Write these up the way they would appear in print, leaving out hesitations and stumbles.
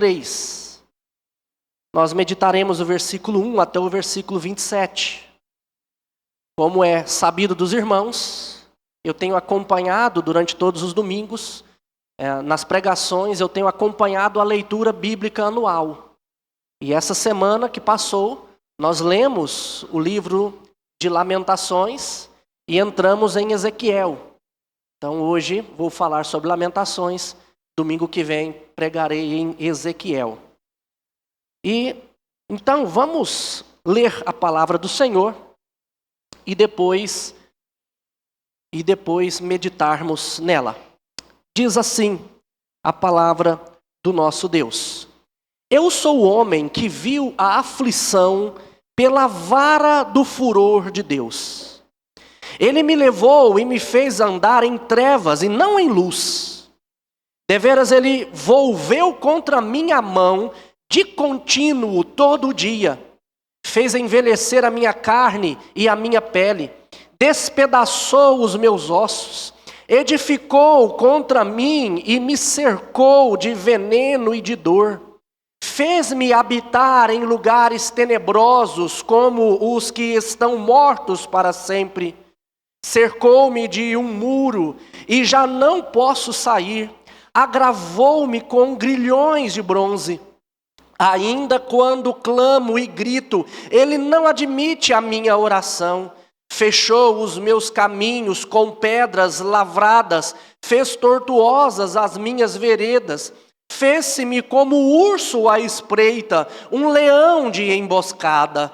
3. Nós meditaremos o versículo 1 até o versículo 27. Como é sabido dos irmãos, eu tenho acompanhado durante todos os domingos, nas pregações, eu tenho acompanhado a leitura bíblica anual. E essa semana que passou, nós lemos o livro de Lamentações e entramos em Ezequiel. Então hoje vou falar sobre Lamentações, domingo que vem pregarei em Ezequiel. E então vamos ler a palavra do Senhor e depois meditarmos nela. Diz assim a palavra do nosso Deus: Eu sou o homem que viu a aflição pela vara do furor de Deus. Ele me levou e me fez andar em trevas e não em luz. Deveras ele volveu contra minha mão de contínuo todo o dia. Fez envelhecer a minha carne e a minha pele. Despedaçou os meus ossos. Edificou contra mim e me cercou de veneno e de dor. Fez-me habitar em lugares tenebrosos como os que estão mortos para sempre. Cercou-me de um muro e já não posso sair. Agravou-me com grilhões de bronze. Ainda quando clamo e grito, ele não admite a minha oração. Fechou os meus caminhos com pedras lavradas, fez tortuosas as minhas veredas. Fez-se-me como urso à espreita, um leão de emboscada.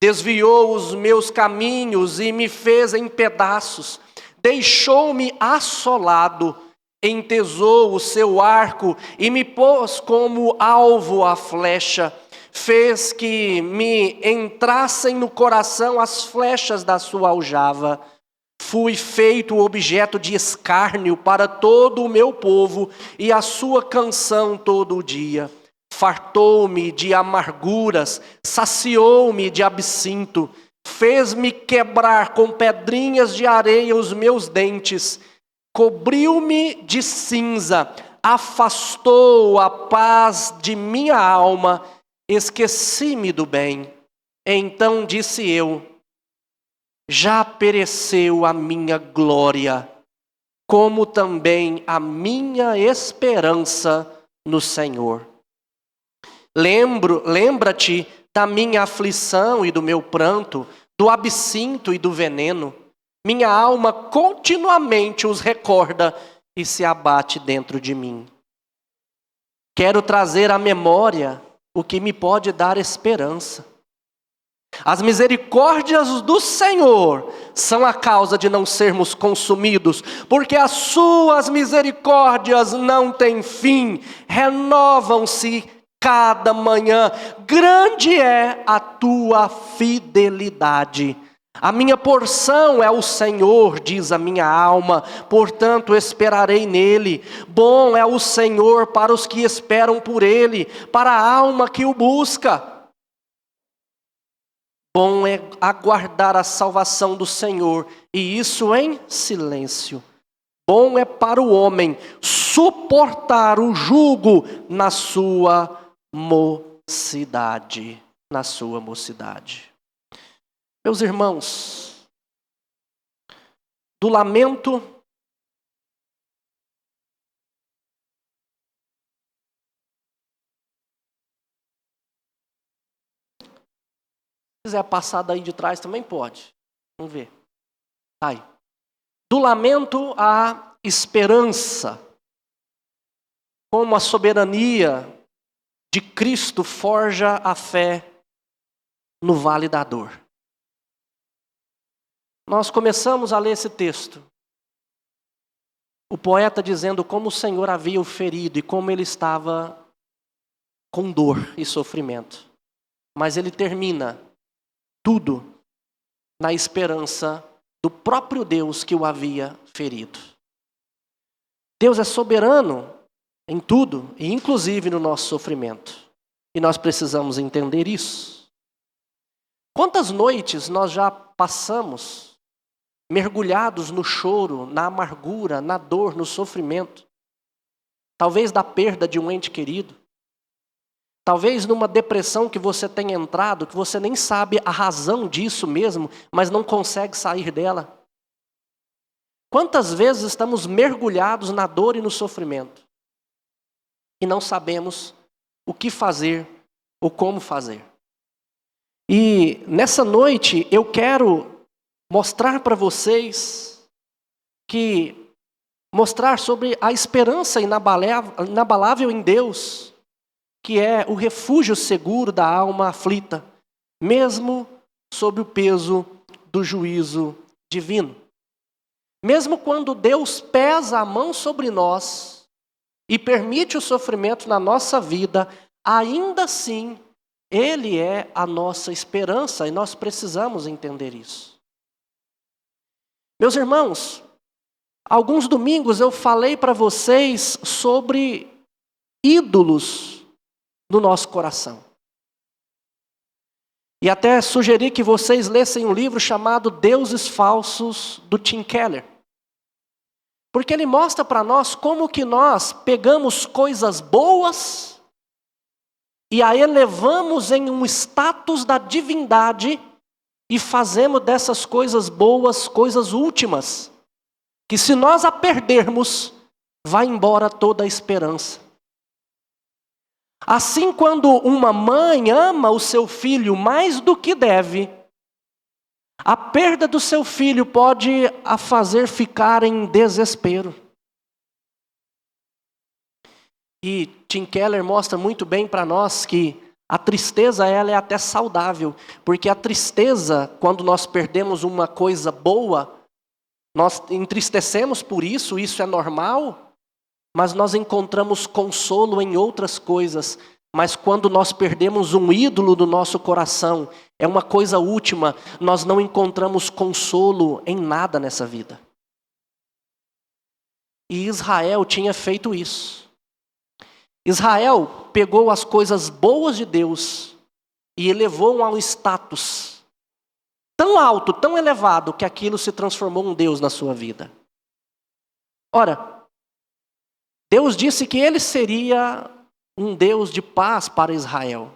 Desviou os meus caminhos e me fez em pedaços. Deixou-me assolado. Entesou o seu arco e me pôs como alvo a flecha. Fez que me entrassem no coração as flechas da sua aljava. Fui feito objeto de escárnio para todo o meu povo e a sua canção todo o dia. Fartou-me de amarguras, saciou-me de absinto. Fez-me quebrar com pedrinhas de areia os meus dentes. Cobriu-me de cinza, afastou a paz de minha alma, esqueci-me do bem. Então disse eu: já pereceu a minha glória, como também a minha esperança no Senhor. Lembra-te da minha aflição e do meu pranto, do absinto e do veneno. Minha alma continuamente os recorda e se abate dentro de mim. Quero trazer à memória o que me pode dar esperança. As misericórdias do Senhor são a causa de não sermos consumidos, porque as suas misericórdias não têm fim, renovam-se cada manhã. Grande é a tua fidelidade. A minha porção é o Senhor, diz a minha alma, portanto esperarei nele. Bom é o Senhor para os que esperam por ele, para a alma que o busca. Bom é aguardar a salvação do Senhor, e isso em silêncio. Bom é para o homem suportar o jugo na sua mocidade. Na sua mocidade. Meus irmãos, do lamento se quiser passar daí de trás também pode. Vamos ver. Tá aí. Do lamento à esperança, como a soberania de Cristo forja a fé no vale da dor. Nós começamos a ler esse texto. O poeta dizendo como o Senhor havia o ferido e como ele estava com dor e sofrimento. Mas ele termina tudo na esperança do próprio Deus que o havia ferido. Deus é soberano em tudo, e inclusive no nosso sofrimento. E nós precisamos entender isso. Quantas noites nós já passamos mergulhados no choro, na amargura, na dor, no sofrimento, talvez da perda de um ente querido, Talvez numa depressão que você tenha entrado, que você nem sabe a razão disso mesmo, mas não consegue sair dela. Quantas vezes estamos mergulhados na dor e no sofrimento e não sabemos o que fazer ou como fazer? E nessa noite eu quero mostrar para vocês mostrar sobre a esperança inabalável em Deus, que é o refúgio seguro da alma aflita, mesmo sob o peso do juízo divino. Mesmo quando Deus pesa a mão sobre nós e permite o sofrimento na nossa vida, ainda assim, Ele é a nossa esperança e nós precisamos entender isso. Meus irmãos, alguns domingos eu falei para vocês sobre ídolos no nosso coração. E até sugeri que vocês lessem um livro chamado Deuses Falsos, do Tim Keller. Porque ele mostra para nós como que nós pegamos coisas boas e a elevamos em um status da divindade e fazemos dessas coisas boas coisas últimas, que se nós a perdermos, vai embora toda a esperança. Assim, quando uma mãe ama o seu filho mais do que deve, a perda do seu filho pode a fazer ficar em desespero. E Tim Keller mostra muito bem para nós que a tristeza ela é até saudável, porque a tristeza, quando nós perdemos uma coisa boa, nós entristecemos por isso, isso é normal, mas nós encontramos consolo em outras coisas. Mas quando nós perdemos um ídolo do nosso coração, é uma coisa última, nós não encontramos consolo em nada nessa vida. E Israel tinha feito isso. Israel pegou as coisas boas de Deus e elevou a um status tão alto, tão elevado, que aquilo se transformou em um Deus na sua vida. Ora, Deus disse que Ele seria um Deus de paz para Israel.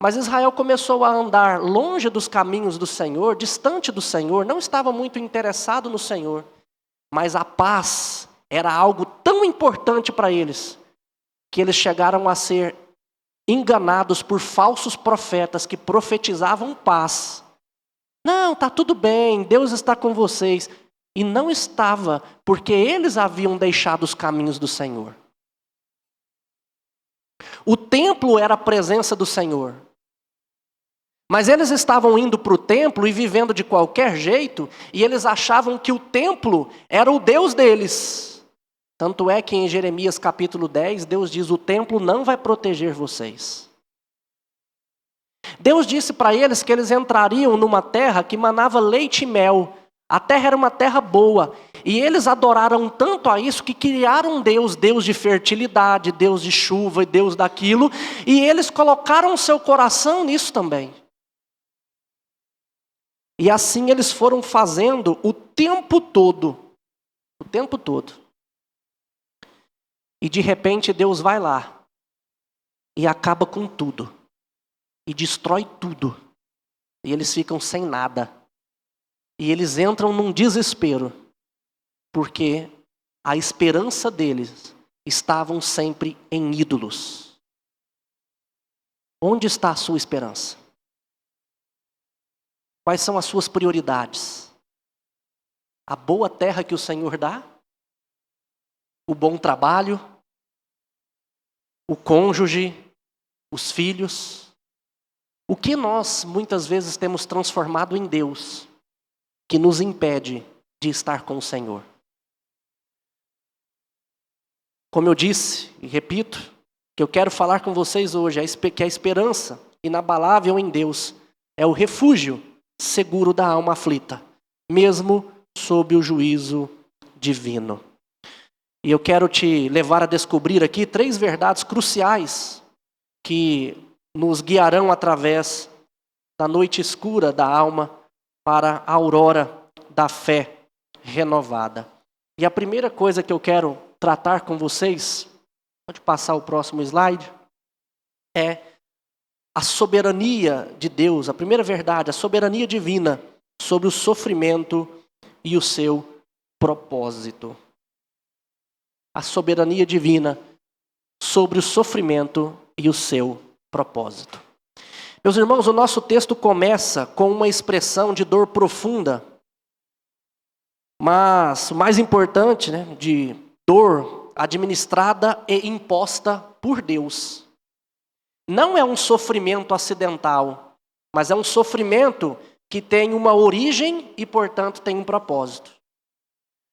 Mas Israel começou a andar longe dos caminhos do Senhor, distante do Senhor, não estava muito interessado no Senhor. Mas a paz era algo tão importante para eles, que eles chegaram a ser enganados por falsos profetas que profetizavam paz. Não, está tudo bem, Deus está com vocês. E não estava, porque eles haviam deixado os caminhos do Senhor. O templo era a presença do Senhor. Mas eles estavam indo para o templo e vivendo de qualquer jeito, e eles achavam que o templo era o Deus deles. Tanto é que em Jeremias capítulo 10, Deus diz: o templo não vai proteger vocês. Deus disse para eles que eles entrariam numa terra que manava leite e mel. A terra era uma terra boa. E eles adoraram tanto a isso que criaram um Deus, Deus de fertilidade, Deus de chuva e Deus daquilo. E eles colocaram seu coração nisso também. E assim eles foram fazendo o tempo todo. O tempo todo. E de repente Deus vai lá e acaba com tudo. E destrói tudo. E eles ficam sem nada. E eles entram num desespero, porque a esperança deles estavam sempre em ídolos. Onde está a sua esperança? Quais são as suas prioridades? A boa terra que o Senhor dá? O bom trabalho? O cônjuge? Os filhos? O que nós muitas vezes temos transformado em Deus que nos impede de estar com o Senhor? Como eu disse e repito, que eu quero falar com vocês hoje, que a esperança inabalável em Deus é o refúgio seguro da alma aflita, mesmo sob o juízo divino. E eu quero te levar a descobrir aqui 3 verdades cruciais que nos guiarão através da noite escura da alma para a aurora da fé renovada. E a primeira coisa que eu quero tratar com vocês, pode passar o próximo slide, é a soberania de Deus, a primeira verdade, a soberania divina sobre o sofrimento e o seu propósito. A soberania divina sobre o sofrimento e o seu propósito. Meus irmãos, o nosso texto começa com uma expressão de dor profunda, mas o mais importante, de dor administrada e imposta por Deus. Não é um sofrimento acidental, mas é um sofrimento que tem uma origem e, portanto, tem um propósito.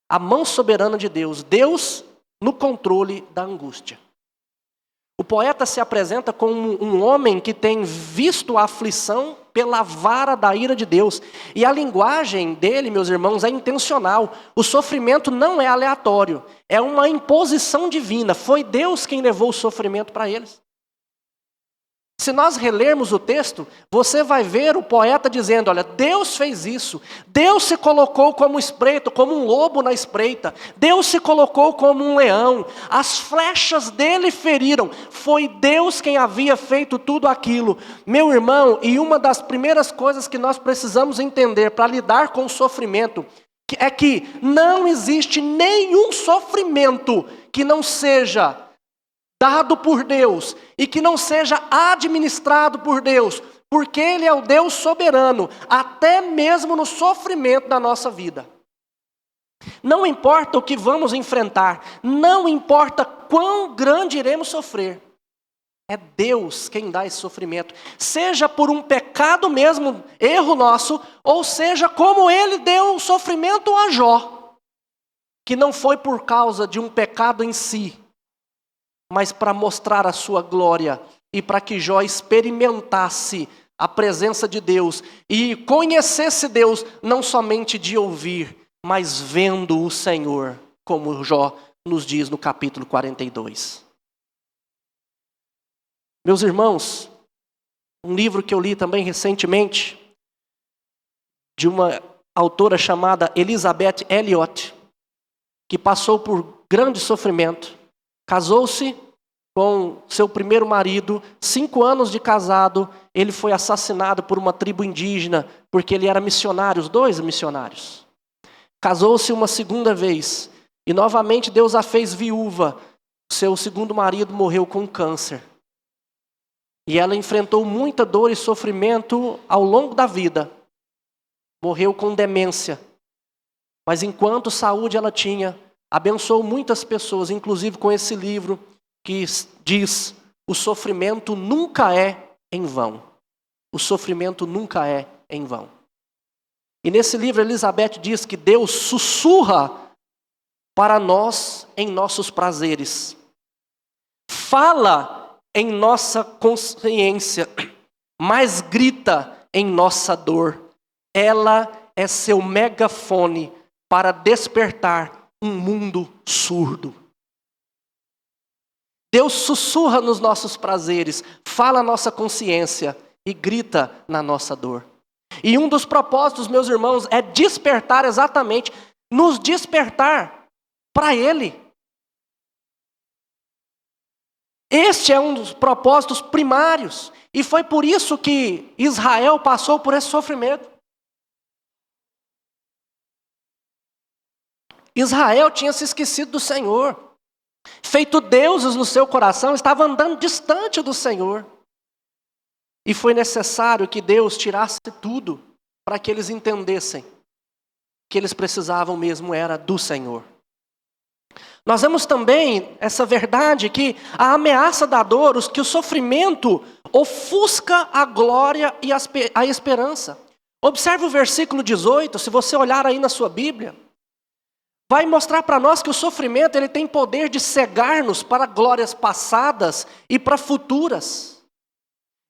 A mão soberana de Deus, Deus no controle da angústia. O poeta se apresenta como um homem que tem visto a aflição pela vara da ira de Deus. E a linguagem dele, meus irmãos, é intencional. O sofrimento não é aleatório, é uma imposição divina. Foi Deus quem levou o sofrimento para eles. Se nós relermos o texto, você vai ver o poeta dizendo, olha, Deus fez isso. Deus se colocou como espreito, como um lobo na espreita. Deus se colocou como um leão. As flechas dele feriram. Foi Deus quem havia feito tudo aquilo. Meu irmão, e uma das primeiras coisas que nós precisamos entender para lidar com o sofrimento é que não existe nenhum sofrimento que não seja dado por Deus e que não seja administrado por Deus, porque Ele é o Deus soberano, até mesmo no sofrimento da nossa vida. Não importa o que vamos enfrentar, não importa quão grande iremos sofrer, é Deus quem dá esse sofrimento, seja por um pecado mesmo, erro nosso, ou seja como Ele deu o sofrimento a Jó, que não foi por causa de um pecado em si, mas para mostrar a sua glória e para que Jó experimentasse a presença de Deus e conhecesse Deus não somente de ouvir, mas vendo o Senhor, como Jó nos diz no capítulo 42. Meus irmãos, um livro que eu li também recentemente, de uma autora chamada Elisabeth Elliot, que passou por grande sofrimento. Casou-se com seu primeiro marido, 5 anos de casado, ele foi assassinado por uma tribo indígena, porque ele era missionário, os 2 missionários. Casou-se uma segunda vez, e novamente Deus a fez viúva. Seu segundo marido morreu com câncer. E ela enfrentou muita dor e sofrimento ao longo da vida. Morreu com demência. Mas enquanto saúde ela tinha, abençoou muitas pessoas, inclusive com esse livro que diz: o sofrimento nunca é em vão. O sofrimento nunca é em vão. E nesse livro Elizabeth diz que Deus sussurra para nós em nossos prazeres. Fala em nossa consciência, mas grita em nossa dor. Ela é seu megafone para despertar um mundo surdo. Deus sussurra nos nossos prazeres, fala a nossa consciência e grita na nossa dor. E um dos propósitos, meus irmãos, é despertar exatamente, nos despertar para Ele. Este é um dos propósitos primários. E foi por isso que Israel passou por esse sofrimento. Israel tinha se esquecido do Senhor, feito deuses no seu coração, estava andando distante do Senhor. E foi necessário que Deus tirasse tudo para que eles entendessem que eles precisavam mesmo era do Senhor. Nós vemos também essa verdade que a ameaça da dor, que o sofrimento ofusca a glória e a esperança. Observe o versículo 18, se você olhar aí na sua Bíblia. Vai mostrar para nós que o sofrimento ele tem poder de cegar-nos para glórias passadas e para futuras.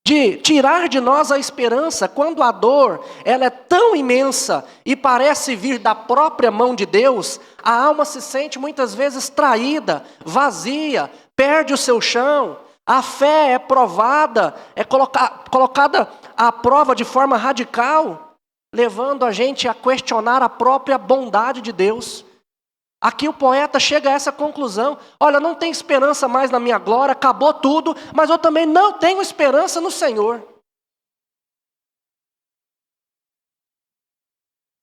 De tirar de nós a esperança quando a dor ela é tão imensa e parece vir da própria mão de Deus, a alma se sente muitas vezes traída, vazia, perde o seu chão. A fé é provada, é colocada à prova de forma radical, levando a gente a questionar a própria bondade de Deus. Aqui o poeta chega a essa conclusão: olha, não tem esperança mais na minha glória, acabou tudo, mas eu também não tenho esperança no Senhor.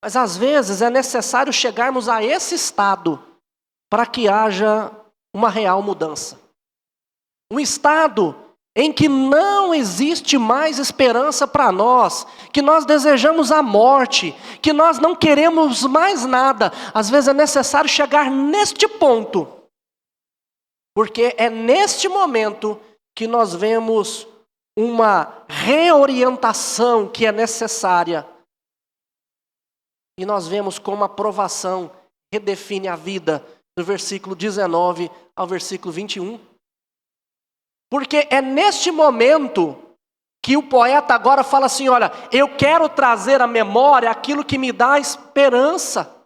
Mas às vezes é necessário chegarmos a esse estado para que haja uma real mudança. Um estado em que não existe mais esperança para nós, que nós desejamos a morte, que nós não queremos mais nada. Às vezes é necessário chegar neste ponto, porque é neste momento que nós vemos uma reorientação que é necessária. E nós vemos como a provação redefine a vida, do versículo 19 ao versículo 21. Porque é neste momento que o poeta agora fala assim: olha, eu quero trazer à memória aquilo que me dá esperança.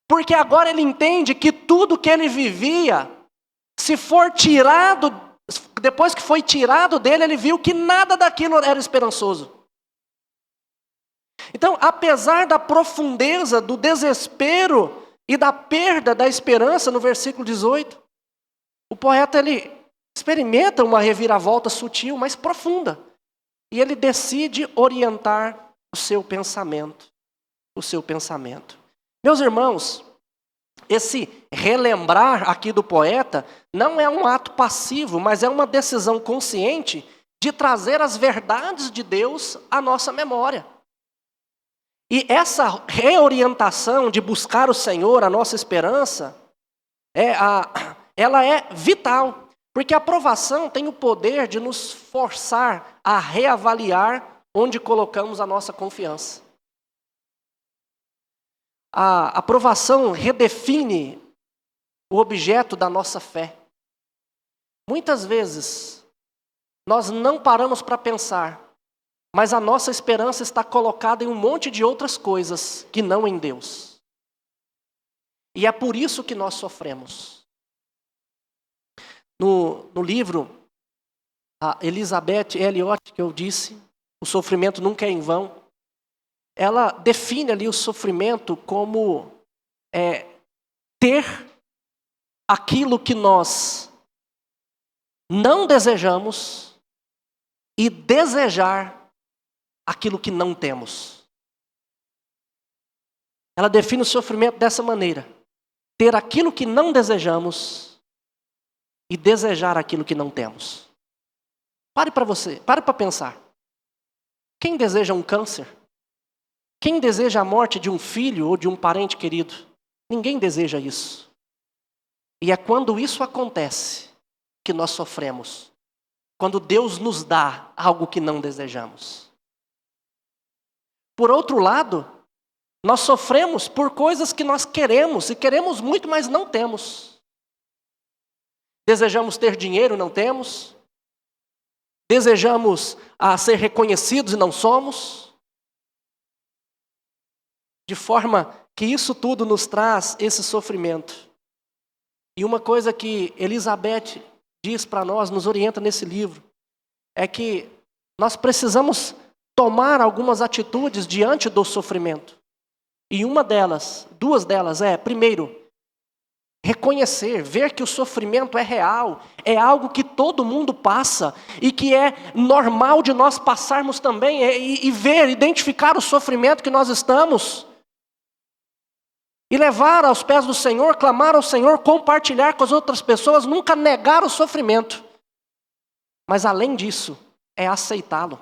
Porque agora ele entende que tudo que ele vivia, se for tirado, depois que foi tirado dele, ele viu que nada daquilo era esperançoso. Então, apesar da profundeza do desespero e da perda da esperança, no versículo 18, o poeta ele experimenta uma reviravolta sutil, mas profunda. E ele decide orientar o seu pensamento. O seu pensamento. Meus irmãos, esse relembrar aqui do poeta não é um ato passivo, mas é uma decisão consciente de trazer as verdades de Deus à nossa memória. E essa reorientação de buscar o Senhor, a nossa esperança, ela é vital, porque a provação tem o poder de nos forçar a reavaliar onde colocamos a nossa confiança. A provação redefine o objeto da nossa fé. Muitas vezes, nós não paramos para pensar, mas a nossa esperança está colocada em um monte de outras coisas que não em Deus. E é por isso que nós sofremos. No livro, a Elizabeth Elliot, que eu disse, O Sofrimento Nunca é em Vão, ela define ali o sofrimento como ter aquilo que nós não desejamos e desejar aquilo que não temos. Ela define o sofrimento dessa maneira: ter aquilo que não desejamos e desejar aquilo que não temos. Pare para pensar. Quem deseja um câncer? Quem deseja a morte de um filho ou de um parente querido? Ninguém deseja isso. E é quando isso acontece que nós sofremos. Quando Deus nos dá algo que não desejamos. Por outro lado, nós sofremos por coisas que nós queremos, e queremos muito, mas não temos. Desejamos ter dinheiro, não temos. Desejamos ser reconhecidos e não somos. De forma que isso tudo nos traz esse sofrimento. E uma coisa que Elizabeth diz para nós, nos orienta nesse livro, é que nós precisamos tomar algumas atitudes diante do sofrimento. E duas delas primeiro, reconhecer, ver que o sofrimento é real, é algo que todo mundo passa e que é normal de nós passarmos também, e ver, identificar o sofrimento que nós estamos e levar aos pés do Senhor, clamar ao Senhor, compartilhar com as outras pessoas, nunca negar o sofrimento. Mas além disso, é aceitá-lo.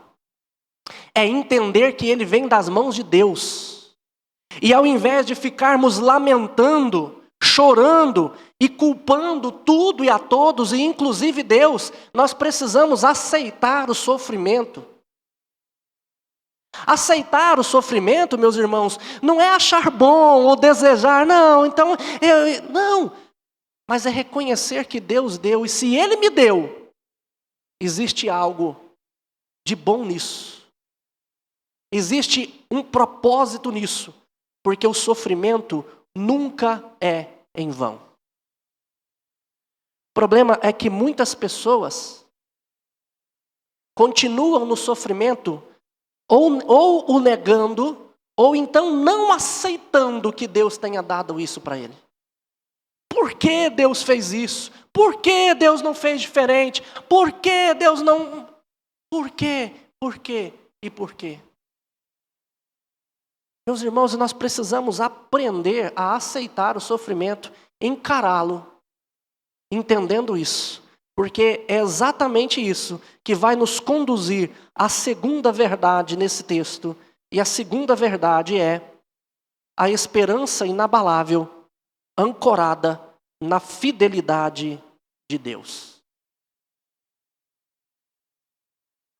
É entender que ele vem das mãos de Deus. E ao invés de ficarmos lamentando, chorando e culpando tudo e a todos, e inclusive Deus, nós precisamos aceitar o sofrimento. Aceitar o sofrimento, meus irmãos, não é achar bom ou desejar, não, não. Mas é reconhecer que Deus deu, e se Ele me deu, existe algo de bom nisso. Existe um propósito nisso, porque o sofrimento nunca é em vão. O problema é que muitas pessoas continuam no sofrimento ou o negando ou então não aceitando que Deus tenha dado isso para ele. Por que Deus fez isso? Por que Deus não fez diferente? Por que Deus não... Por quê? Por quê? E por quê? Meus irmãos, nós precisamos aprender a aceitar o sofrimento, encará-lo, entendendo isso. Porque é exatamente isso que vai nos conduzir à segunda verdade nesse texto. E a segunda verdade é a esperança inabalável, ancorada na fidelidade de Deus.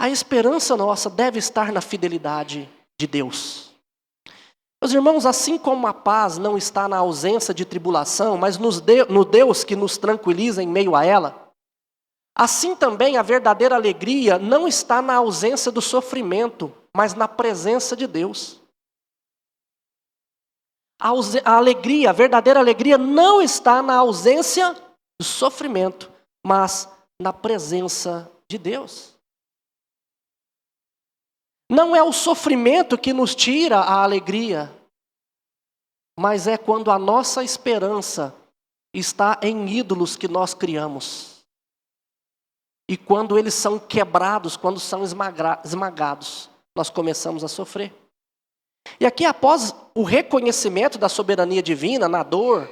A esperança nossa deve estar na fidelidade de Deus. Meus irmãos, assim como a paz não está na ausência de tribulação, mas no Deus que nos tranquiliza em meio a ela, assim também a verdadeira alegria não está na ausência do sofrimento, mas na presença de Deus. A alegria, a verdadeira alegria não está na ausência do sofrimento, mas na presença de Deus. Não é o sofrimento que nos tira a alegria, mas é quando a nossa esperança está em ídolos que nós criamos. E quando eles são quebrados, quando são esmagados, nós começamos a sofrer. E aqui, após o reconhecimento da soberania divina na dor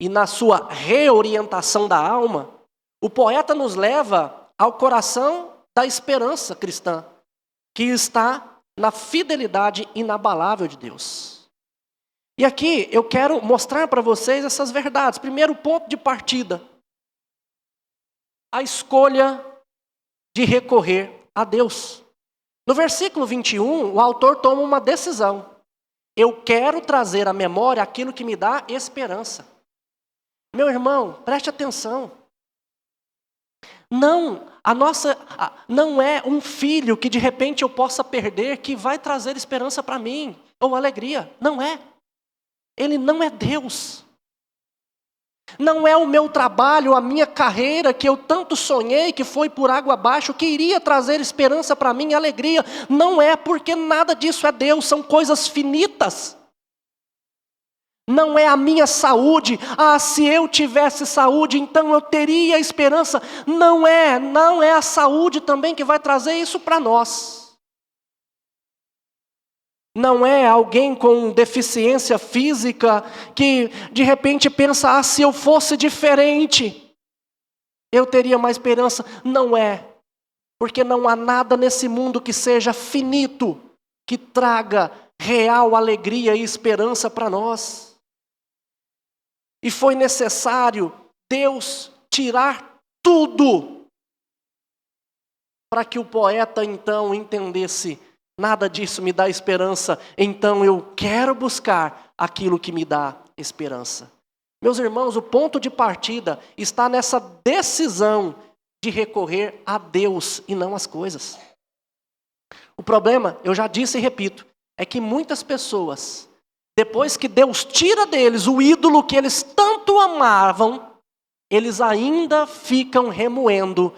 e na sua reorientação da alma, o poeta nos leva ao coração da esperança cristã, que está na fidelidade inabalável de Deus. E aqui eu quero mostrar para vocês essas verdades. Primeiro ponto de partida, a escolha de recorrer a Deus. No versículo 21, o autor toma uma decisão. Eu quero trazer à memória aquilo que me dá esperança. Meu irmão, preste atenção. Não é um filho que de repente eu possa perder que vai trazer esperança para mim, ou alegria. Não é. Ele não é Deus. Não é o meu trabalho, a minha carreira que eu tanto sonhei, que foi por água abaixo, que iria trazer esperança para mim e alegria. Não é, porque nada disso é Deus, são coisas finitas. Não é a minha saúde. Se eu tivesse saúde, então eu teria esperança. Não é a saúde também que vai trazer isso para nós. Não é alguém com deficiência física que de repente pensa, se eu fosse diferente, eu teria mais esperança. Não é, porque não há nada nesse mundo que seja finito, que traga real alegria e esperança para nós. E foi necessário Deus tirar tudo para que o poeta então entendesse, nada disso me dá esperança, então eu quero buscar aquilo que me dá esperança. Meus irmãos, o ponto de partida está nessa decisão de recorrer a Deus e não às coisas. O problema, eu já disse e repito, é que muitas pessoas, depois que Deus tira deles o ídolo que eles tanto amavam, eles ainda ficam remoendo,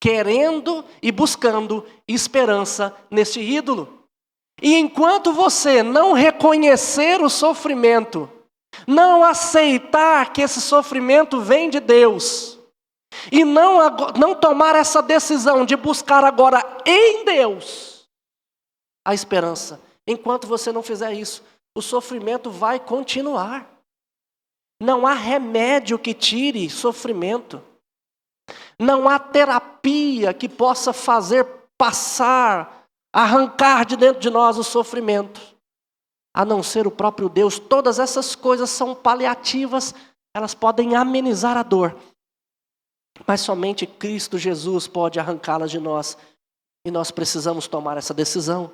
querendo e buscando esperança nesse ídolo. E enquanto você não reconhecer o sofrimento, não aceitar que esse sofrimento vem de Deus, e não tomar essa decisão de buscar agora em Deus a esperança, enquanto você não fizer isso, o sofrimento vai continuar. Não há remédio que tire sofrimento. Não há terapia que possa fazer passar, arrancar de dentro de nós o sofrimento, a não ser o próprio Deus. Todas essas coisas são paliativas, elas podem amenizar a dor, mas somente Cristo Jesus pode arrancá-las de nós, e nós precisamos tomar essa decisão.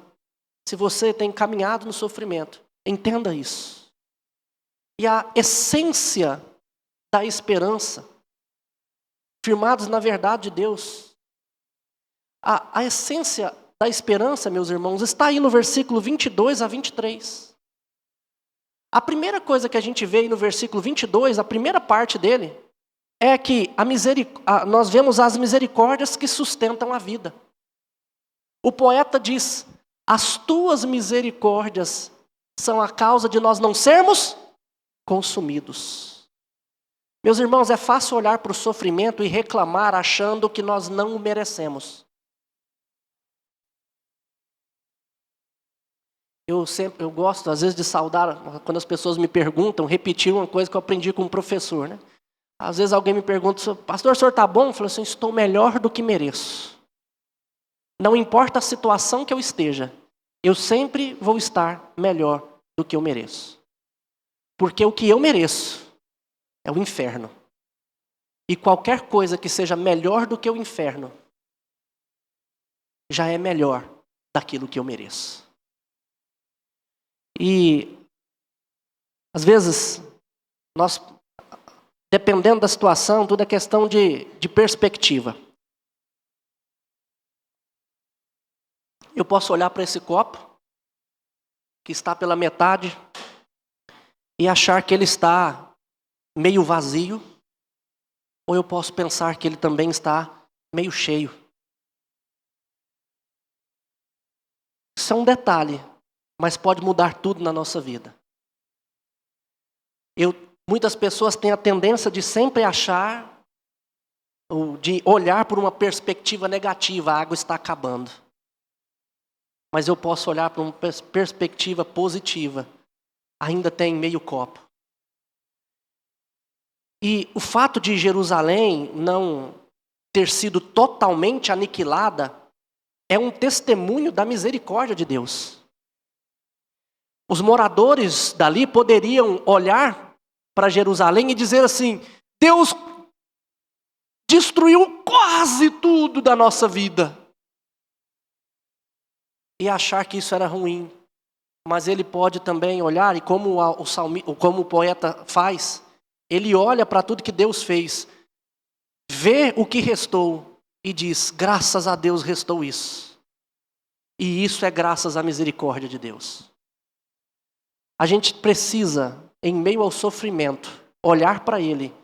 Se você tem caminhado no sofrimento, entenda isso. E a essência da esperança, firmados na verdade de Deus. A essência da esperança, meus irmãos, está aí no versículo 22 a 23. A primeira coisa que a gente vê aí no versículo 22, a primeira parte dele, é que nós vemos as misericórdias que sustentam a vida. O poeta diz, as tuas misericórdias são a causa de nós não sermos consumidos. Meus irmãos, é fácil olhar para o sofrimento e reclamar achando que nós não o merecemos. Eu gosto, às vezes, de saudar, quando as pessoas me perguntam, repetir uma coisa que eu aprendi com um professor, né? Às vezes alguém me pergunta, pastor, o senhor está bom? Eu falo assim, estou melhor do que mereço. Não importa a situação que eu esteja, eu sempre vou estar melhor do que eu mereço. Porque o que eu mereço é o inferno. E qualquer coisa que seja melhor do que o inferno, já é melhor daquilo que eu mereço. E, às vezes, nós, dependendo da situação, tudo é questão de perspectiva. Eu posso olhar para esse copo, que está pela metade, e achar que ele está meio vazio, ou eu posso pensar que ele também está meio cheio. Isso é um detalhe, mas pode mudar tudo na nossa vida. Muitas pessoas têm a tendência de sempre achar, ou de olhar por uma perspectiva negativa, a água está acabando. Mas eu posso olhar por uma perspectiva positiva, ainda tem meio copo. E o fato de Jerusalém não ter sido totalmente aniquilada é um testemunho da misericórdia de Deus. Os moradores dali poderiam olhar para Jerusalém e dizer assim, Deus destruiu quase tudo da nossa vida. E achar que isso era ruim. Mas ele pode também olhar, e como o poeta faz, ele olha para tudo que Deus fez, vê o que restou e diz, graças a Deus restou isso. E isso é graças à misericórdia de Deus. A gente precisa, em meio ao sofrimento, olhar para ele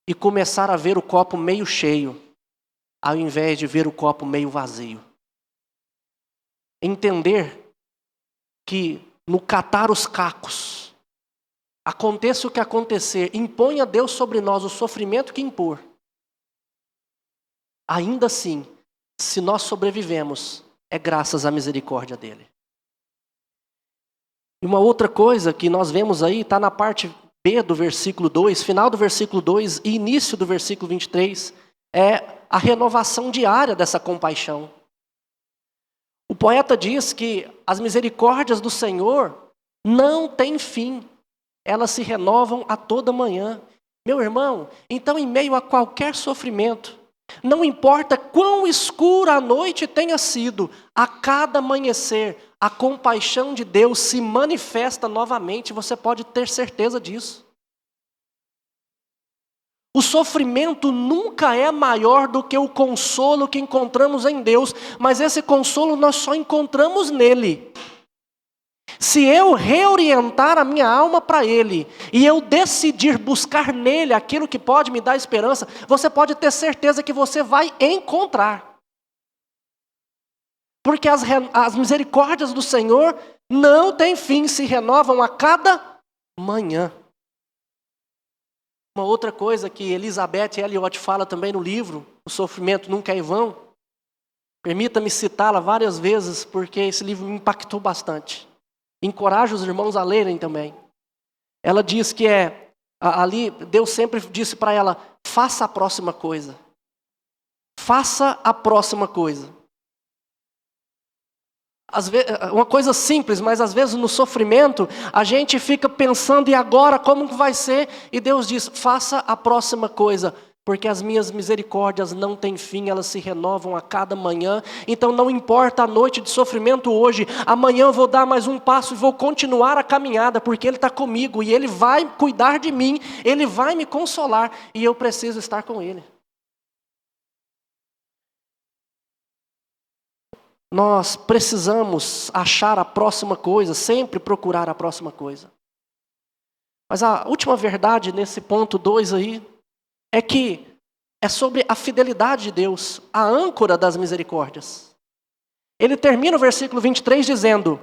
e começar a ver o copo meio cheio, ao invés de ver o copo meio vazio. Entender que no catar os cacos, aconteça o que acontecer, imponha Deus sobre nós o sofrimento que impor. Ainda assim, se nós sobrevivemos, é graças à misericórdia dele. E uma outra coisa que nós vemos aí, está na parte B do versículo 2, final do versículo 2 e início do versículo 23, é a renovação diária dessa compaixão. O poeta diz que as misericórdias do Senhor não têm fim, elas se renovam a toda manhã. Meu irmão, então em meio a qualquer sofrimento, não importa quão escura a noite tenha sido, a cada amanhecer, a compaixão de Deus se manifesta novamente, você pode ter certeza disso. O sofrimento nunca é maior do que o consolo que encontramos em Deus, mas esse consolo nós só encontramos nele. Se eu reorientar a minha alma para Ele, e eu decidir buscar nele aquilo que pode me dar esperança, você pode ter certeza que você vai encontrar. Porque as misericórdias do Senhor não têm fim, se renovam a cada manhã. Uma outra coisa que Elizabeth Elliot fala também no livro, O Sofrimento Nunca é em Vão, permita-me citá-la várias vezes, porque esse livro me impactou bastante. Encorajo os irmãos a lerem também. Ela diz que ali, Deus sempre disse para ela, faça a próxima coisa. Faça a próxima coisa. Às vezes, uma coisa simples, mas às vezes no sofrimento, a gente fica pensando, e agora como que vai ser? E Deus diz, faça a próxima coisa, porque as minhas misericórdias não têm fim, elas se renovam a cada manhã. Então não importa a noite de sofrimento hoje, amanhã eu vou dar mais um passo e vou continuar a caminhada, porque Ele está comigo, e Ele vai cuidar de mim, Ele vai me consolar, e eu preciso estar com Ele. Nós precisamos achar a próxima coisa, sempre procurar a próxima coisa. Mas a última verdade nesse ponto 2 aí, é que é sobre a fidelidade de Deus, a âncora das misericórdias. Ele termina o versículo 23 dizendo,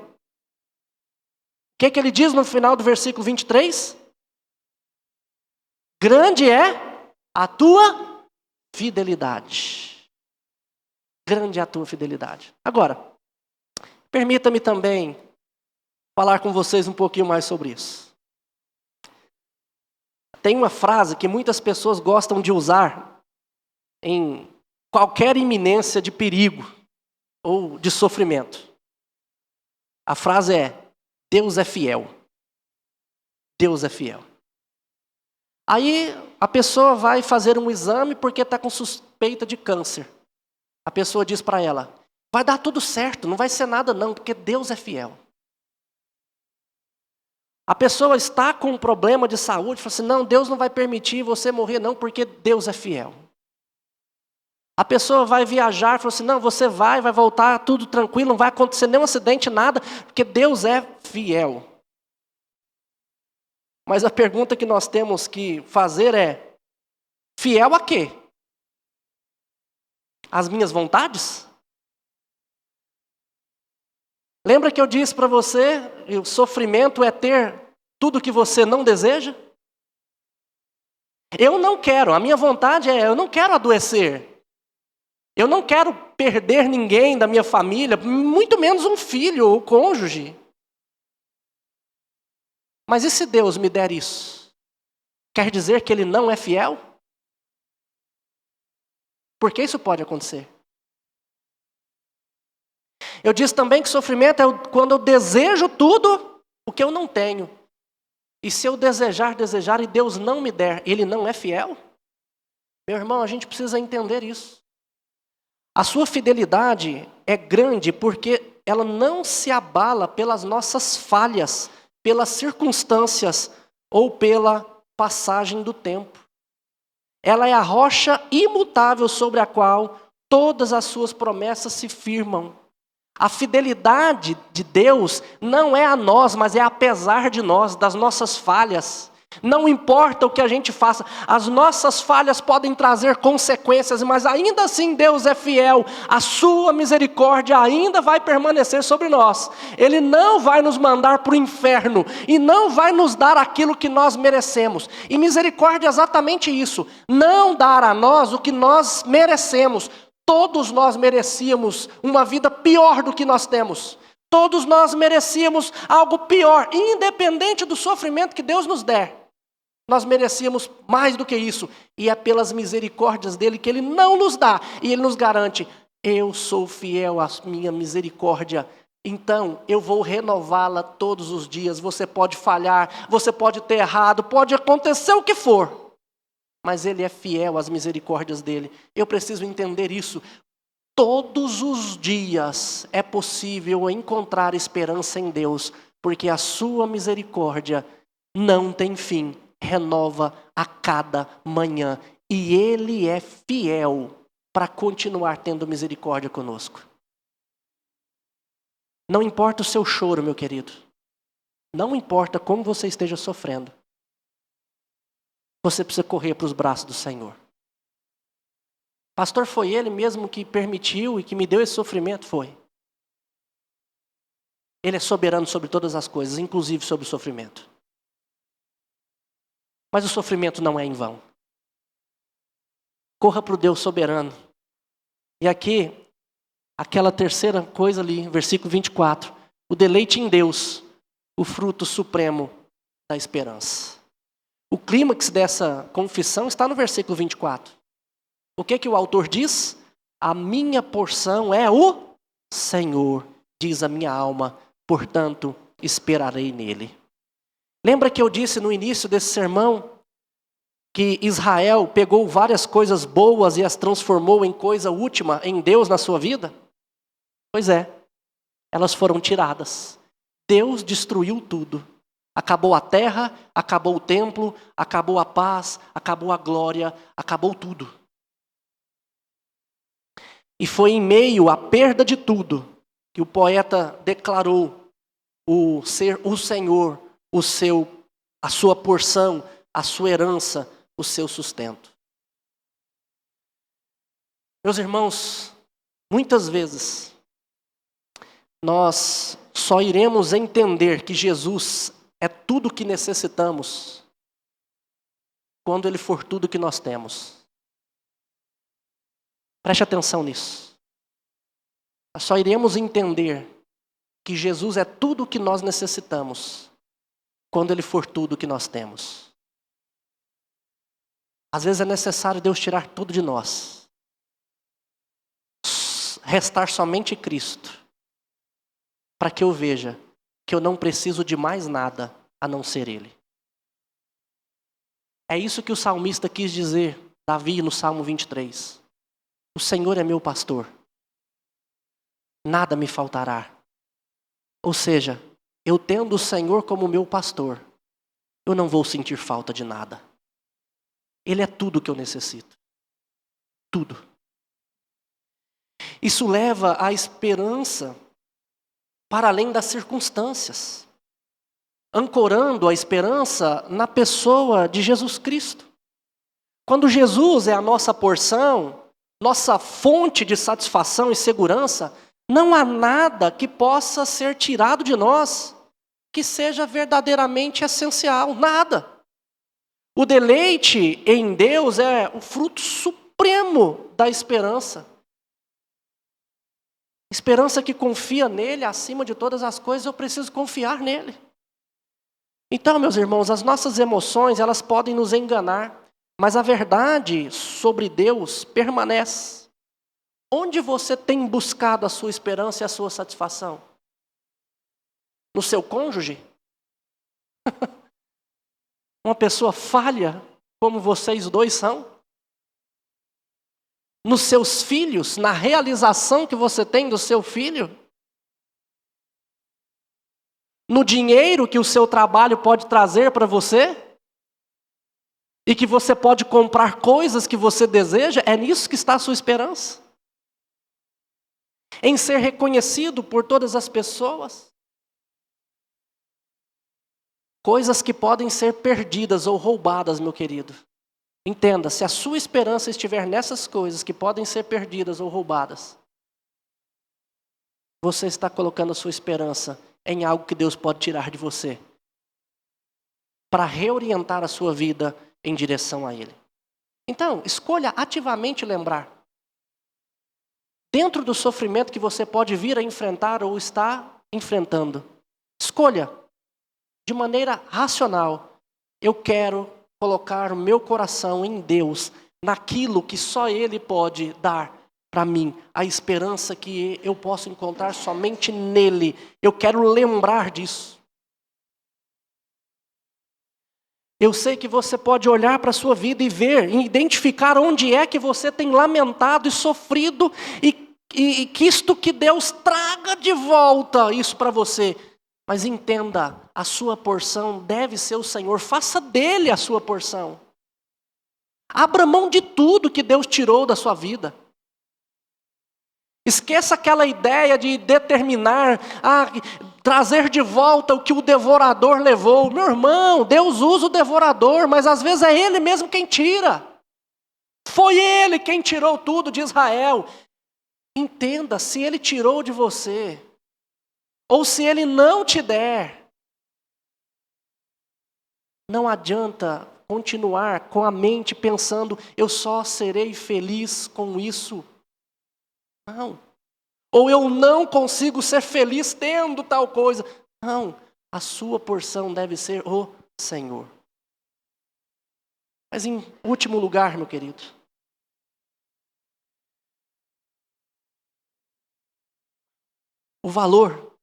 que ele diz no final do versículo 23? Grande é a tua fidelidade. Grande é a tua fidelidade. Agora, permita-me também falar com vocês um pouquinho mais sobre isso. Tem uma frase que muitas pessoas gostam de usar em qualquer iminência de perigo ou de sofrimento. A frase é: Deus é fiel. Deus é fiel. Aí a pessoa vai fazer um exame porque está com suspeita de câncer. A pessoa diz para ela: vai dar tudo certo, não vai ser nada não, porque Deus é fiel. A pessoa está com um problema de saúde, fala assim: não, Deus não vai permitir você morrer não, porque Deus é fiel. A pessoa vai viajar, fala assim: não, você vai voltar tudo tranquilo, não vai acontecer nenhum acidente, nada, porque Deus é fiel. Mas a pergunta que nós temos que fazer é: fiel a quê? Às minhas vontades? Lembra que eu disse para você, o sofrimento é ter tudo que você não deseja? Eu não quero, a minha vontade é, eu não quero adoecer. Eu não quero perder ninguém da minha família, muito menos um filho ou cônjuge. Mas e se Deus me der isso? Quer dizer que Ele não é fiel? Porque isso pode acontecer. Eu disse também que sofrimento é quando eu desejo tudo o que eu não tenho. E se eu desejar e Deus não me der, Ele não é fiel? Meu irmão, a gente precisa entender isso. A sua fidelidade é grande porque ela não se abala pelas nossas falhas, pelas circunstâncias ou pela passagem do tempo. Ela é a rocha imutável sobre a qual todas as suas promessas se firmam. A fidelidade de Deus não é a nós, mas é apesar de nós, das nossas falhas. Não importa o que a gente faça, as nossas falhas podem trazer consequências, mas ainda assim Deus é fiel. A sua misericórdia ainda vai permanecer sobre nós. Ele não vai nos mandar para o inferno e não vai nos dar aquilo que nós merecemos. E misericórdia é exatamente isso, não dar a nós o que nós merecemos. Todos nós merecíamos uma vida pior do que nós temos. Todos nós merecíamos algo pior, independente do sofrimento que Deus nos der. Nós merecíamos mais do que isso. E é pelas misericórdias dele que ele não nos dá. E ele nos garante: eu sou fiel à minha misericórdia. Então eu vou renová-la todos os dias. Você pode falhar, você pode ter errado, pode acontecer o que for. Mas Ele é fiel às misericórdias dEle. Eu preciso entender isso. Todos os dias é possível encontrar esperança em Deus, porque a sua misericórdia não tem fim, renova a cada manhã. E Ele é fiel para continuar tendo misericórdia conosco. Não importa o seu choro, meu querido. Não importa como você esteja sofrendo. Você precisa correr para os braços do Senhor. Pastor, foi Ele mesmo que permitiu e que me deu esse sofrimento? Foi. Ele é soberano sobre todas as coisas, inclusive sobre o sofrimento. Mas o sofrimento não é em vão. Corra para o Deus soberano. E aqui, aquela terceira coisa ali, versículo 24. O deleite em Deus, o fruto supremo da esperança. O clímax dessa confissão está no versículo 24. O que o autor diz? A minha porção é o Senhor, diz a minha alma, portanto esperarei nele. Lembra que eu disse no início desse sermão que Israel pegou várias coisas boas e as transformou em coisa última em Deus na sua vida? Pois é, elas foram tiradas. Deus destruiu tudo. Acabou a terra, acabou o templo, acabou a paz, acabou a glória, acabou tudo. E foi em meio à perda de tudo que o poeta declarou o ser o Senhor, a sua porção, a sua herança, o seu sustento. Meus irmãos, muitas vezes nós só iremos entender que Jesus é tudo o que necessitamos quando Ele for tudo o que nós temos. Preste atenção nisso. Nós só iremos entender que Jesus é tudo o que nós necessitamos quando Ele for tudo o que nós temos. Às vezes é necessário Deus tirar tudo de nós. Restar somente Cristo. Para que eu veja que eu não preciso de mais nada a não ser Ele. É isso que o salmista quis dizer, Davi, no Salmo 23. O Senhor é meu pastor. Nada me faltará. Ou seja, eu tendo o Senhor como meu pastor, eu não vou sentir falta de nada. Ele é tudo o que eu necessito. Tudo. Isso leva à esperança para além das circunstâncias, ancorando a esperança na pessoa de Jesus Cristo. Quando Jesus é a nossa porção, nossa fonte de satisfação e segurança, não há nada que possa ser tirado de nós que seja verdadeiramente essencial, nada. O deleite em Deus é o fruto supremo da esperança. Esperança que confia nele acima de todas as coisas, eu preciso confiar nele. Então, meus irmãos, as nossas emoções, elas podem nos enganar, mas a verdade sobre Deus permanece. Onde você tem buscado a sua esperança e a sua satisfação? No seu cônjuge? Uma pessoa falha, como vocês dois são? Nos seus filhos, na realização que você tem do seu filho? No dinheiro que o seu trabalho pode trazer para você? E que você pode comprar coisas que você deseja? É nisso que está a sua esperança? Em ser reconhecido por todas as pessoas? Coisas que podem ser perdidas ou roubadas, meu querido. Entenda, se a sua esperança estiver nessas coisas que podem ser perdidas ou roubadas, você está colocando a sua esperança em algo que Deus pode tirar de você, para reorientar a sua vida em direção a Ele. Então, escolha ativamente lembrar, dentro do sofrimento que você pode vir a enfrentar ou está enfrentando, escolha de maneira racional, eu quero colocar o meu coração em Deus, naquilo que só Ele pode dar para mim, a esperança que eu posso encontrar somente nele. Eu quero lembrar disso. Eu sei que você pode olhar para a sua vida e ver, e identificar onde é que você tem lamentado e sofrido, e que isto que Deus traga de volta isso para você. Mas entenda, a sua porção deve ser o Senhor. Faça dele a sua porção. Abra mão de tudo que Deus tirou da sua vida. Esqueça aquela ideia de determinar, trazer de volta o que o devorador levou. Meu irmão, Deus usa o devorador, mas às vezes é Ele mesmo quem tira. Foi Ele quem tirou tudo de Israel. Entenda, se Ele tirou de você, ou se Ele não te der, não adianta continuar com a mente pensando, eu só serei feliz com isso. Não. Ou eu não consigo ser feliz tendo tal coisa. Não. A sua porção deve ser o Senhor. Mas em último lugar, meu querido, o valor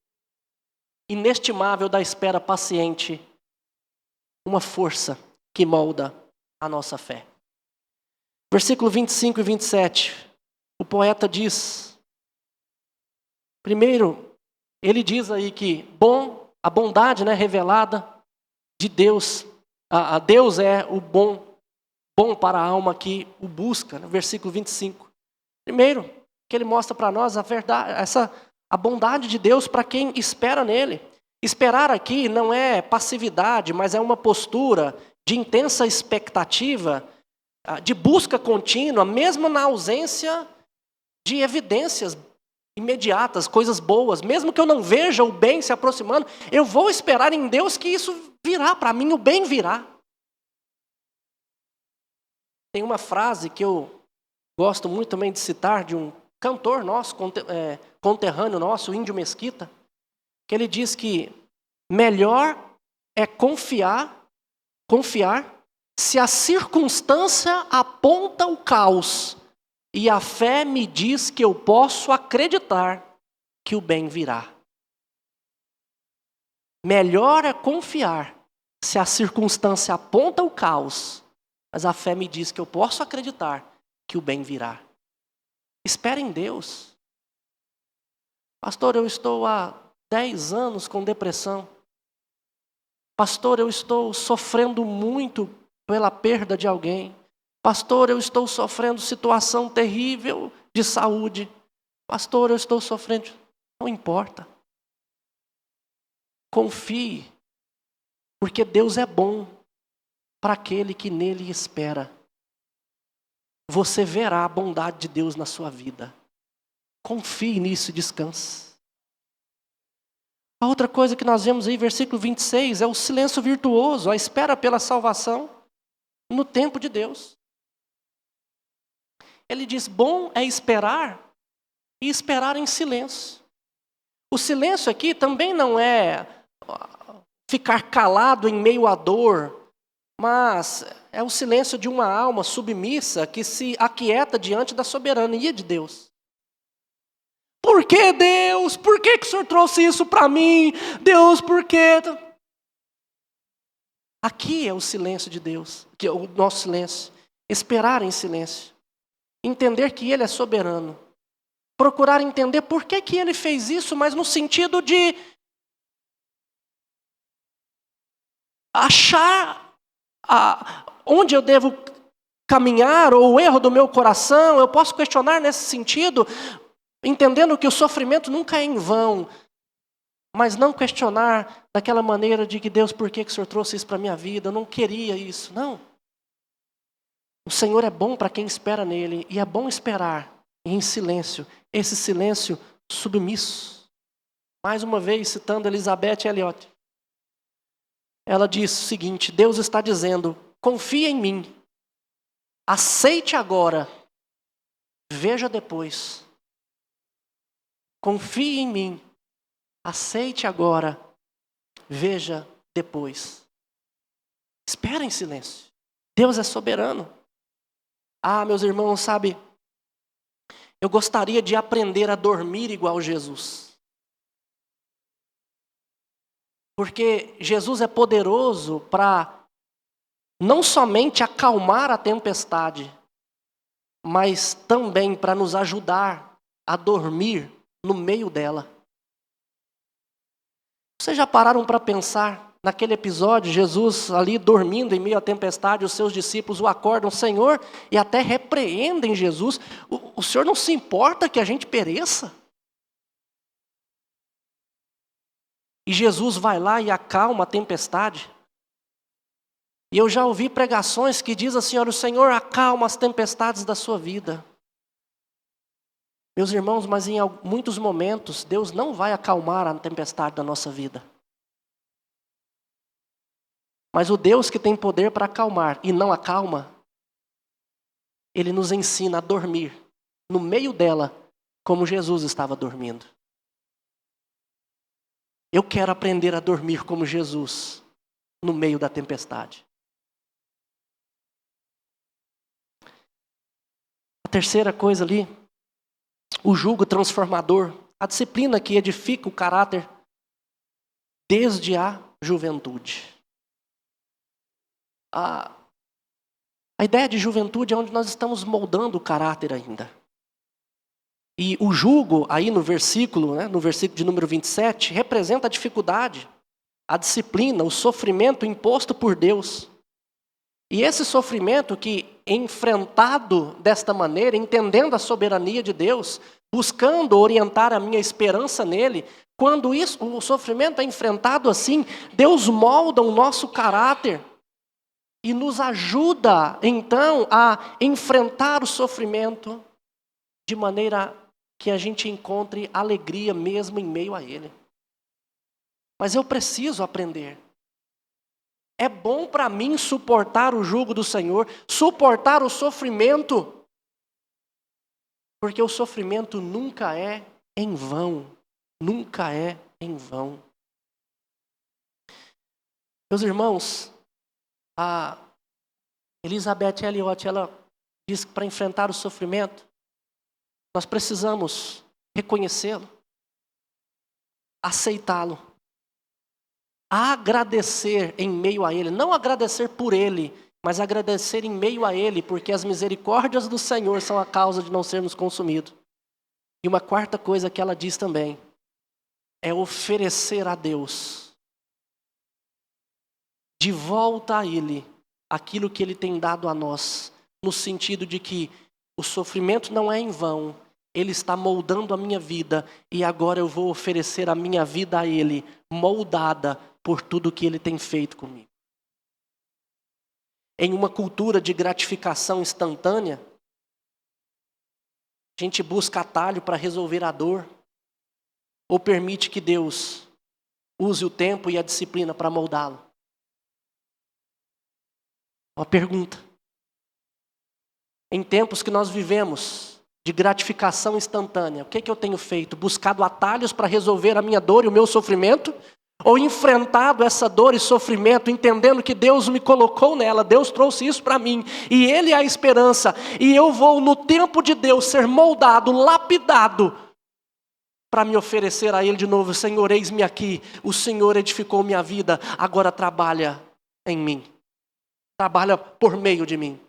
inestimável da espera paciente, uma força que molda a nossa fé. Versículo 25 e 27, o poeta diz, primeiro, ele diz aí que a bondade, revelada de Deus, a Deus é o bom para a alma que o busca, versículo 25. Primeiro, que ele mostra para nós a verdade, a bondade de Deus para quem espera nele. Esperar aqui não é passividade, mas é uma postura de intensa expectativa, de busca contínua, mesmo na ausência de evidências imediatas, coisas boas. Mesmo que eu não veja o bem se aproximando, eu vou esperar em Deus que isso virá para mim, o bem virá. Tem uma frase que eu gosto muito também de citar, de um cantor nosso, conterrâneo nosso, o Índio Mesquita, que ele diz que melhor é confiar se a circunstância aponta o caos e a fé me diz que eu posso acreditar que o bem virá. Melhor é confiar se a circunstância aponta o caos, mas a fé me diz que eu posso acreditar que o bem virá. Espere em Deus. Pastor, eu estou há 10 anos com depressão. Pastor, eu estou sofrendo muito pela perda de alguém. Pastor, eu estou sofrendo situação terrível de saúde. Pastor, eu estou sofrendo. Não importa. Confie, porque Deus é bom para aquele que nele espera. Você verá a bondade de Deus na sua vida. Confie nisso e descanse. A outra coisa que nós vemos aí, versículo 26, é o silêncio virtuoso, a espera pela salvação no tempo de Deus. Ele diz, bom é esperar e esperar em silêncio. O silêncio aqui também não é ficar calado em meio à dor, mas é o silêncio de uma alma submissa que se aquieta diante da soberania de Deus. Por que Deus? Por que o Senhor trouxe isso para mim? Deus, por quê? Aqui é o silêncio de Deus, que é o nosso silêncio. Esperar em silêncio. Entender que Ele é soberano. Procurar entender por que Ele fez isso, mas no sentido de achar onde eu devo caminhar, ou o erro do meu coração. Eu posso questionar nesse sentido, entendendo que o sofrimento nunca é em vão, mas não questionar daquela maneira de que Deus, por que o Senhor trouxe isso para a minha vida? Eu não queria isso, não. O Senhor é bom para quem espera nele, e é bom esperar em silêncio, esse silêncio submisso. Mais uma vez, citando Elizabeth Elliot, ela diz o seguinte, Deus está dizendo, confia em mim, aceite agora, veja depois. Confie em mim, aceite agora, veja depois. Espera em silêncio. Deus é soberano. Meus irmãos, sabe, eu gostaria de aprender a dormir igual Jesus. Porque Jesus é poderoso para não somente acalmar a tempestade, mas também para nos ajudar a dormir no meio dela. Vocês já pararam para pensar naquele episódio, Jesus ali dormindo em meio à tempestade, os seus discípulos o acordam, Senhor, e até repreendem Jesus. O Senhor não se importa que a gente pereça? E Jesus vai lá e acalma a tempestade. E eu já ouvi pregações que dizem assim, olha, o Senhor acalma as tempestades da sua vida. Meus irmãos, mas em muitos momentos, Deus não vai acalmar a tempestade da nossa vida. Mas o Deus que tem poder para acalmar e não acalma, Ele nos ensina a dormir no meio dela, como Jesus estava dormindo. Eu quero aprender a dormir como Jesus, no meio da tempestade. A terceira coisa ali, o jugo transformador, a disciplina que edifica o caráter desde a juventude. A ideia de juventude é onde nós estamos moldando o caráter ainda. E o jugo, aí no versículo de número 27, representa a dificuldade, a disciplina, o sofrimento imposto por Deus. E esse sofrimento que, enfrentado desta maneira, entendendo a soberania de Deus, buscando orientar a minha esperança nele, quando o sofrimento é enfrentado assim, Deus molda o nosso caráter e nos ajuda, então, a enfrentar o sofrimento de maneira que a gente encontre alegria mesmo em meio a ele. Mas eu preciso aprender. É bom para mim suportar o jugo do Senhor, suportar o sofrimento, porque o sofrimento nunca é em vão. Nunca é em vão. Meus irmãos, a Elizabeth Elliot, ela diz que para enfrentar o sofrimento, nós precisamos reconhecê-lo, aceitá-lo, agradecer em meio a ele, não agradecer por ele, mas agradecer em meio a ele, porque as misericórdias do Senhor são a causa de não sermos consumidos. E uma quarta coisa que ela diz também, é oferecer a Deus, de volta a ele, aquilo que ele tem dado a nós, no sentido de que o sofrimento não é em vão, ele está moldando a minha vida, e agora eu vou oferecer a minha vida a ele, moldada por tudo que ele tem feito comigo. Em uma cultura de gratificação instantânea, a gente busca atalho para resolver a dor, ou permite que Deus use o tempo e a disciplina para moldá-lo? Uma pergunta. Em tempos que nós vivemos de gratificação instantânea, o que eu tenho feito? Buscado atalhos para resolver a minha dor e o meu sofrimento? Ou enfrentado essa dor e sofrimento, entendendo que Deus me colocou nela, Deus trouxe isso para mim, e Ele é a esperança, e eu vou no tempo de Deus ser moldado, lapidado, para me oferecer a Ele de novo: Senhor, eis-me aqui, o Senhor edificou minha vida, agora trabalha em mim, trabalha por meio de mim.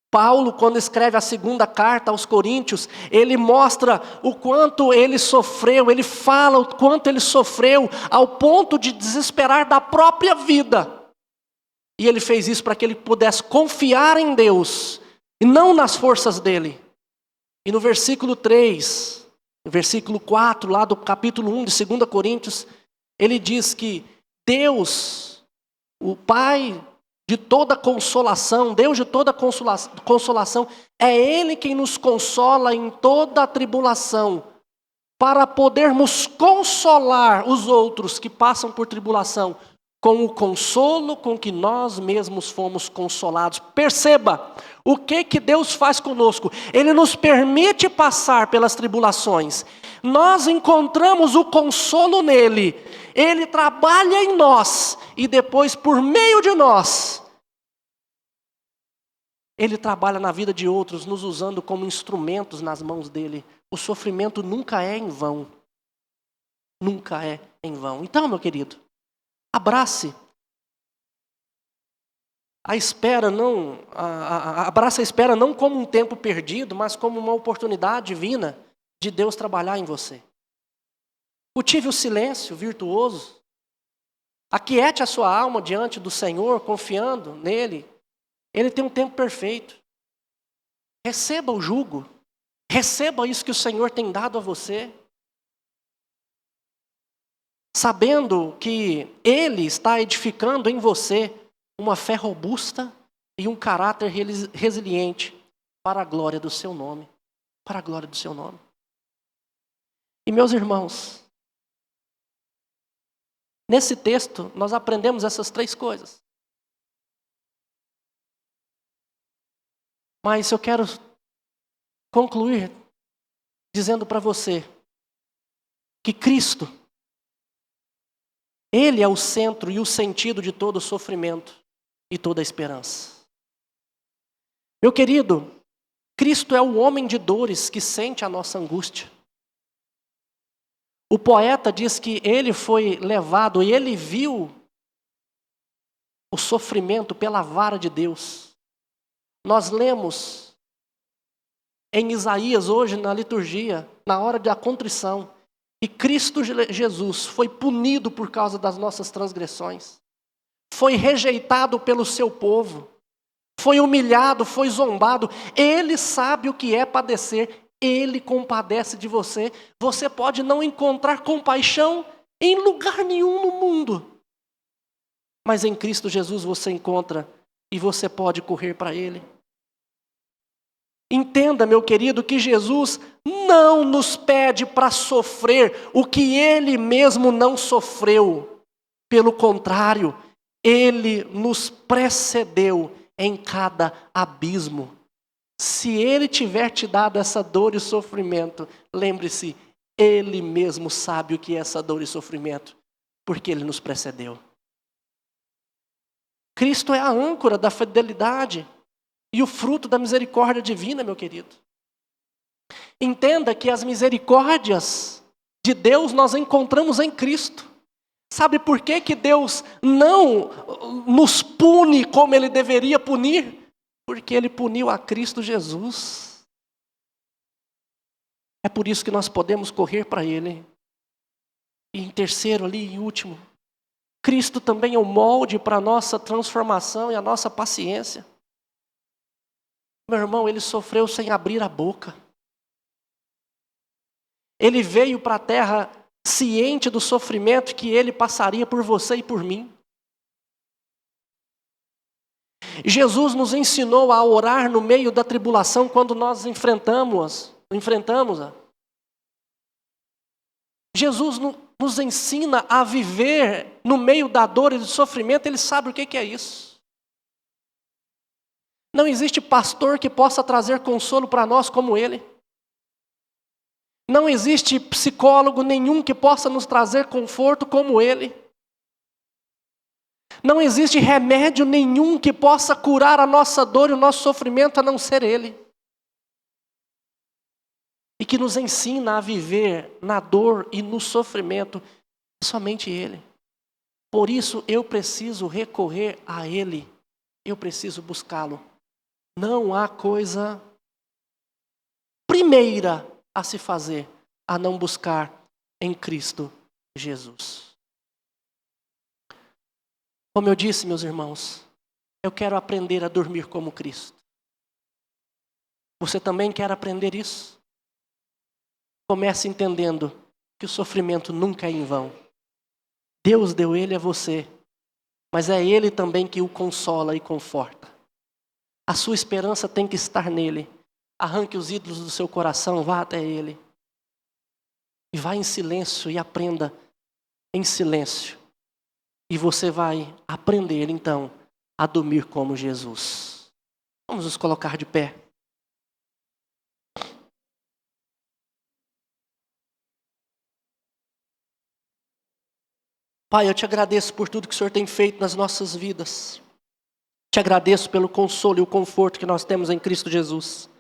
Paulo, quando escreve a segunda carta aos Coríntios, ele mostra o quanto ele sofreu, ele fala o quanto ele sofreu, ao ponto de desesperar da própria vida. E ele fez isso para que ele pudesse confiar em Deus, e não nas forças dele. E no versículo 3, no versículo 4, lá do capítulo 1 de 2 Coríntios, ele diz que Deus, o Pai de toda consolação, Deus de toda consolação, é Ele quem nos consola em toda a tribulação, para podermos consolar os outros que passam por tribulação, com o consolo com que nós mesmos fomos consolados. Perceba, o que Deus faz conosco? Ele nos permite passar pelas tribulações. Nós encontramos o consolo nele. Ele trabalha em nós e depois, por meio de nós, Ele trabalha na vida de outros, nos usando como instrumentos nas mãos dele. O sofrimento nunca é em vão. Nunca é em vão. Então, meu querido, abrace a espera, abrace a espera não como um tempo perdido, mas como uma oportunidade divina de Deus trabalhar em você. Cultive o silêncio virtuoso. Aquiete a sua alma diante do Senhor, confiando nele. Ele tem um tempo perfeito. Receba o jugo. Receba isso que o Senhor tem dado a você. Sabendo que Ele está edificando em você uma fé robusta e um caráter resiliente para a glória do seu nome. Para a glória do seu nome. E meus irmãos, nesse texto nós aprendemos essas três coisas. Mas eu quero concluir dizendo para você que Cristo, Ele é o centro e o sentido de todo o sofrimento e toda a esperança. Meu querido, Cristo é o homem de dores que sente a nossa angústia. O poeta diz que ele foi levado e ele viu o sofrimento pela vara de Deus. Nós lemos em Isaías hoje na liturgia, na hora da contrição, que Cristo Jesus foi punido por causa das nossas transgressões, foi rejeitado pelo seu povo, foi humilhado, foi zombado. Ele sabe o que é padecer, Ele compadece de você. Você pode não encontrar compaixão em lugar nenhum no mundo, mas em Cristo Jesus você encontra, e você pode correr para Ele. Entenda, meu querido, que Jesus não nos pede para sofrer o que Ele mesmo não sofreu. Pelo contrário, Ele nos precedeu em cada abismo. Se Ele tiver te dado essa dor e sofrimento, lembre-se, Ele mesmo sabe o que é essa dor e sofrimento, porque Ele nos precedeu. Cristo é a âncora da fidelidade e o fruto da misericórdia divina, meu querido. Entenda que as misericórdias de Deus nós encontramos em Cristo. Sabe por que que Deus não nos pune como Ele deveria punir? Porque Ele puniu a Cristo Jesus. É por isso que nós podemos correr para Ele. E em terceiro ali, em último, Cristo também é o molde para a nossa transformação e a nossa paciência. Meu irmão, Ele sofreu sem abrir a boca. Ele veio para a terra ciente do sofrimento que Ele passaria por você e por mim. Jesus nos ensinou a orar no meio da tribulação quando nós enfrentamos-a. Jesus nos ensina a viver no meio da dor e do sofrimento, Ele sabe o que é isso. Não existe pastor que possa trazer consolo para nós como Ele. Não existe psicólogo nenhum que possa nos trazer conforto como Ele. Não existe remédio nenhum que possa curar a nossa dor e o nosso sofrimento a não ser Ele. E que nos ensina a viver na dor e no sofrimento somente Ele. Por isso eu preciso recorrer a Ele. Eu preciso buscá-lo. Não há coisa primeira a se fazer a não buscar em Cristo Jesus. Como eu disse, meus irmãos, eu quero aprender a dormir como Cristo. Você também quer aprender isso? Comece entendendo que o sofrimento nunca é em vão. Deus deu Ele a você, mas é Ele também que o consola e conforta. A sua esperança tem que estar nele. Arranque os ídolos do seu coração, vá até Ele. E vá em silêncio e aprenda em silêncio. E você vai aprender, então, a dormir como Jesus. Vamos nos colocar de pé. Pai, eu te agradeço por tudo que o Senhor tem feito nas nossas vidas. Te agradeço pelo consolo e o conforto que nós temos em Cristo Jesus.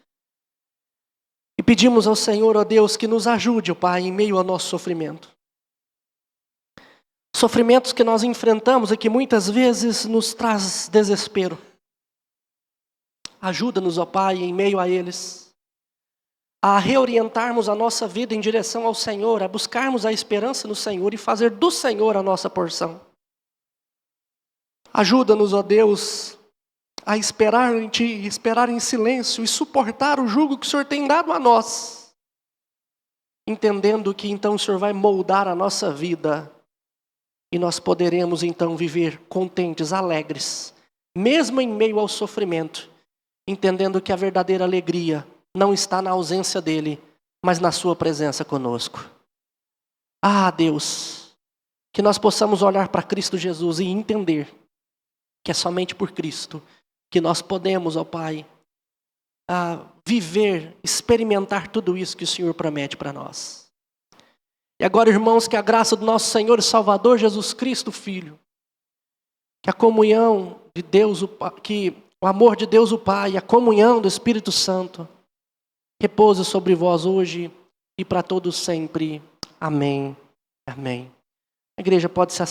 E pedimos ao Senhor, ó Deus, que nos ajude, ó Pai, em meio ao nosso sofrimento. Sofrimentos que nós enfrentamos e que muitas vezes nos traz desespero. Ajuda-nos, ó Pai, em meio a eles, a reorientarmos a nossa vida em direção ao Senhor, a buscarmos a esperança no Senhor e fazer do Senhor a nossa porção. Ajuda-nos, ó Deus, a esperar em Ti, esperar em silêncio e suportar o jugo que o Senhor tem dado a nós, entendendo que então o Senhor vai moldar a nossa vida e nós poderemos então viver contentes, alegres, mesmo em meio ao sofrimento, entendendo que a verdadeira alegria não está na ausência dEle, mas na Sua presença conosco. Ah, Deus, que nós possamos olhar para Cristo Jesus e entender que é somente por Cristo que nós podemos, ó Pai, viver, experimentar tudo isso que o Senhor promete para nós. E agora, irmãos, que a graça do nosso Senhor e Salvador Jesus Cristo, Filho, que a comunhão de Deus, que o amor de Deus o Pai, a comunhão do Espírito Santo, repouse sobre vós hoje e para todos sempre. Amém. Amém. A igreja pode se